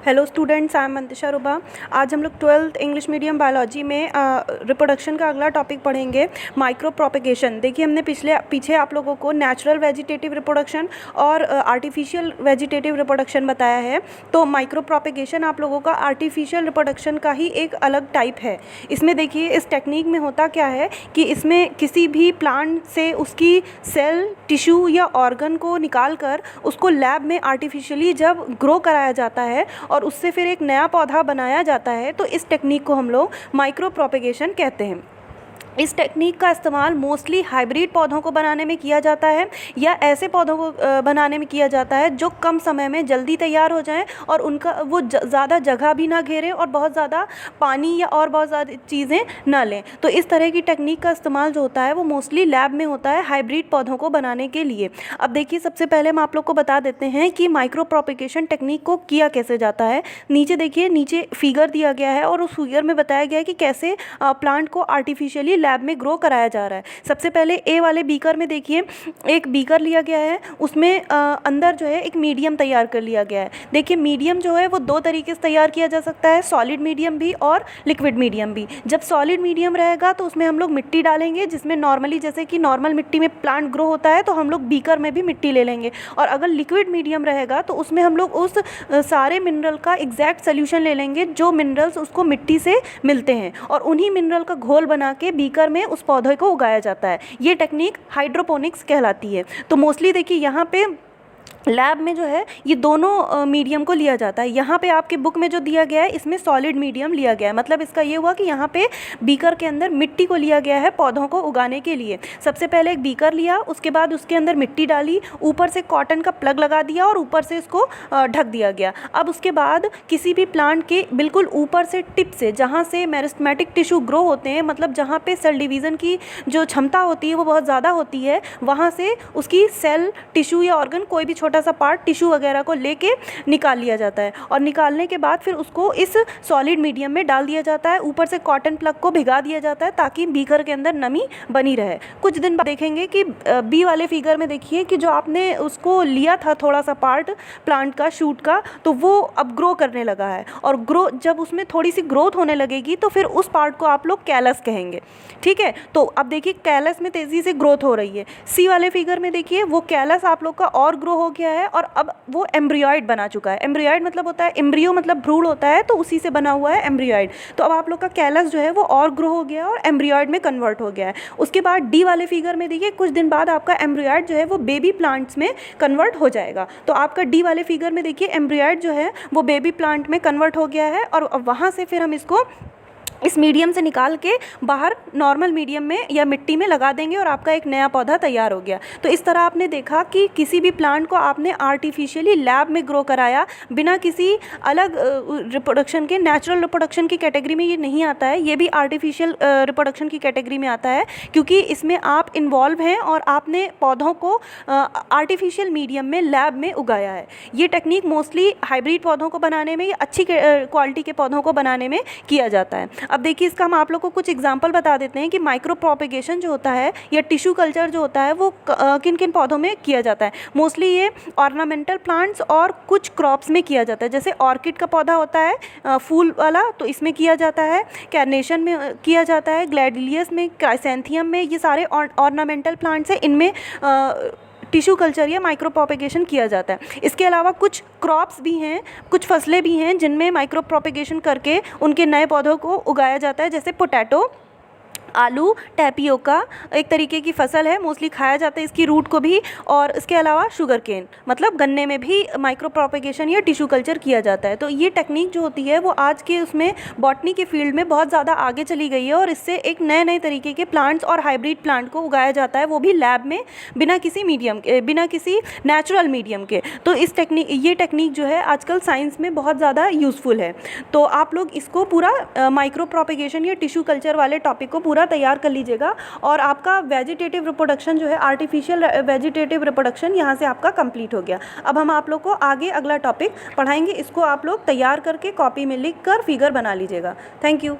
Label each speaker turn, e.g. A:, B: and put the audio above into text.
A: Hello students, I am Mantisha रुबा। आज हम लोग 12th इंग्लिश मीडियम बायोलॉजी में रिप्रोडक्शन का अगला टॉपिक पढ़ेंगे, माइक्रो प्रोपेगेशन। देखिए, हमने पीछे आप लोगों को नेचुरल वेजिटेटिव रिप्रोडक्शन और आर्टिफिशियल वेजिटेटिव रिप्रोडक्शन बताया है। तो माइक्रो प्रोपेगेशन आप लोगों का आर्टिफिशियल रिप्रोडक्शन का ही एक अलग टाइप है। इसमें देखिए, इस टेक्निक में होता क्या है कि इसमें किसी भी प्लांट से उसकी सेल, टिश्यू या ऑर्गन को निकाल कर उसको लैब में आर्टिफिशियली जब ग्रो कराया जाता है और उससे फिर एक नया पौधा बनाया जाता है, तो इस टेक्निक को हम लोग माइक्रो प्रोपेगेशन कहते हैं। इस टेक्निक का इस्तेमाल मोस्टली हाइब्रिड पौधों को बनाने में किया जाता है या ऐसे पौधों को बनाने में किया जाता है जो कम समय में जल्दी तैयार हो जाएं और उनका वो ज़्यादा जगह भी ना घेरें और बहुत ज़्यादा पानी या और बहुत ज़्यादा चीज़ें ना लें। तो इस तरह की टेक्निक का इस्तेमाल जो होता है वो मोस्टली लैब में होता है हाइब्रिड पौधों को बनाने के लिए। अब देखिए, सबसे पहले हम आप लोग को बता देते हैं कि माइक्रो प्रोपेगेशन टेक्निक को किया कैसे जाता है। नीचे देखिए, नीचे फिगर दिया गया है और उस फिगर में बताया गया है कि कैसे प्लांट को आर्टिफिशियली लैब में ग्रो कराया जा रहा है। सबसे पहले ए वाले बीकर में देखिए, एक बीकर लिया गया है, उसमें अंदर जो है एक मीडियम तैयार कर लिया गया है। देखिए, मीडियम जो है वो दो तरीके से तैयार किया जा सकता है, सॉलिड मीडियम भी और लिक्विड मीडियम भी। जब सॉलिड मीडियम रहेगा तो उसमें हम लोग मिट्टी डालेंगे, जिसमें नॉर्मली जैसे कि नॉर्मल मिट्टी में प्लांट ग्रो होता है तो हम लोग बीकर में भी मिट्टी ले लेंगे। और अगर लिक्विड मीडियम रहेगा तो उसमें हम लोग उस सारे मिनरल का एग्जैक्ट सोल्यूशन ले लेंगे जो मिनरल्स उसको मिट्टी से मिलते हैं और उन्हीं मिनरल का घोल बना के बीकर में उस पौधे को उगाया जाता है। ये टेक्निक हाइड्रोपोनिक्स कहलाती है। तो मोस्टली देखिए, यहाँ पे लैब में जो है ये दोनों मीडियम को लिया जाता है। यहाँ पे आपके बुक में जो दिया गया है इसमें सॉलिड मीडियम लिया गया है। मतलब इसका ये हुआ कि यहाँ पे बीकर के अंदर मिट्टी को लिया गया है पौधों को उगाने के लिए। सबसे पहले एक बीकर लिया, उसके बाद उसके अंदर मिट्टी डाली, ऊपर से कॉटन का प्लग लगा दिया और ऊपर से इसको ढक दिया गया। अब उसके बाद किसी भी प्लांट के बिल्कुल ऊपर से टिप से, जहाँ से मेरिस्टेमेटिक टिश्यू ग्रो होते हैं, मतलब जहाँ पे सेल डिवीज़न की जो क्षमता होती है वो बहुत ज़्यादा होती है, वहाँ से उसकी सेल, टिश्यू या ऑर्गन कोई भी छोटा सा पार्ट टिश्यू वगैरह को लेके निकाल लिया जाता है। और निकालने के बाद फिर उसको इस सॉलिड मीडियम में डाल दिया जाता है, ऊपर से कॉटन प्लग को भिगा दिया जाता है ताकि बीकर के अंदर नमी बनी रहे। कुछ दिन बाद देखेंगे कि बी वाले फिगर में देखिए कि जो आपने उसको लिया था थोड़ा सा पार्ट प्लांट का, शूट का, तो वो अब ग्रो करने लगा है। और ग्रो जब उसमें थोड़ी सी ग्रोथ होने लगेगी तो फिर उस पार्ट को आप लोग कैलस कहेंगे। ठीक है, तो अब देखिए कैलस में तेज़ी से ग्रोथ हो रही है। सी वाले फिगर में देखिए, वो कैलस आप लोग का और ग्रो हो गया है और अब वो एम्ब्रियोइड बना चुका है। एम्ब्रियोइड मतलब होता है, एम्ब्रियो मतलब भ्रूण होता है, तो उसी से बना हुआ है एम्ब्रियोइड। तो अब आप लोग का कैलस जो है वो और ग्रो हो गया है और एम्ब्रियोइड में कन्वर्ट हो गया है। उसके बाद डी वाले फिगर में देखिए, कुछ दिन बाद आपका एम्ब्रियोइड जो है वो बेबी प्लांट्स में कन्वर्ट हो जाएगा। तो आपका डी वाले फिगर में देखिए एम्ब्रियोइड जो है वो बेबी प्लांट में कन्वर्ट हो गया है और वहाँ से फिर हम इसको इस मीडियम से निकाल के बाहर नॉर्मल मीडियम में या मिट्टी में लगा देंगे और आपका एक नया पौधा तैयार हो गया। तो इस तरह आपने देखा कि किसी भी प्लांट को आपने आर्टिफिशियली लैब में ग्रो कराया, बिना किसी अलग रिप्रोडक्शन के। नेचुरल रिप्रोडक्शन की कैटेगरी में ये नहीं आता है, ये भी आर्टिफिशियल रिप्रोडक्शन की कैटेगरी में आता है, क्योंकि इसमें आप इन्वॉल्व हैं और आपने पौधों को आर्टिफिशियल मीडियम में लैब में उगाया है। ये टेक्निक मोस्टली हाइब्रिड पौधों को बनाने में या अच्छी क्वालिटी के पौधों को बनाने में किया जाता है। अब देखिए, इसका हम आप लोग को कुछ एग्जांपल बता देते हैं कि माइक्रो प्रोपेगेशन जो होता है या टिश्यू कल्चर जो होता है वो किन किन पौधों में किया जाता है। मोस्टली ये ऑर्नामेंटल प्लांट्स और कुछ क्रॉप्स में किया जाता है। जैसे ऑर्किड का पौधा होता है फूल वाला, तो इसमें किया जाता है। कैरनेशन में किया जाता है, ग्लैडिलियस में, क्राइसेंथियम में, ये सारे ऑर्नामेंटल प्लांट्स हैं, इनमें टिश्यू कल्चर या माइक्रो प्रोपेगेशन किया जाता है। इसके अलावा कुछ क्रॉप्स भी हैं, कुछ फसलें भी हैं जिनमें माइक्रो प्रोपेगेशन करके उनके नए पौधों को उगाया जाता है। जैसे पोटैटो, आलू, टैपियोका एक तरीके की फसल है, मोस्टली खाया जाता है इसकी रूट को भी। और इसके अलावा शुगर केन, मतलब गन्ने में भी माइक्रो प्रोपेगेशन या टिश्यू कल्चर किया जाता है। तो ये टेक्निक जो होती है वो आज के उसमें बॉटनी के फील्ड में बहुत ज़्यादा आगे चली गई है और इससे एक नए नए तरीके के प्लांट्स और हाइब्रिड प्लांट को उगाया जाता है, वो भी लैब में, बिना किसी मीडियम के, बिना किसी नेचुरल मीडियम के। तो ये टेक्निक जो है आजकल साइंस में बहुत ज़्यादा यूज़फुल है। तो आप लोग इसको पूरा माइक्रो प्रोपेगेशन या टिश्यू कल्चर वाले टॉपिक को पूरा तैयार कर लीजिएगा और आपका वेजिटेटिव रिप्रोडक्शन जो है, आर्टिफिशियल वेजिटेटिव रिप्रोडक्शन, यहाँ से आपका कंप्लीट हो गया। अब हम आप लोग को आगे अगला टॉपिक पढ़ाएंगे, इसको आप लोग तैयार करके कॉपी में लिख कर फिगर बना लीजिएगा। Thank you.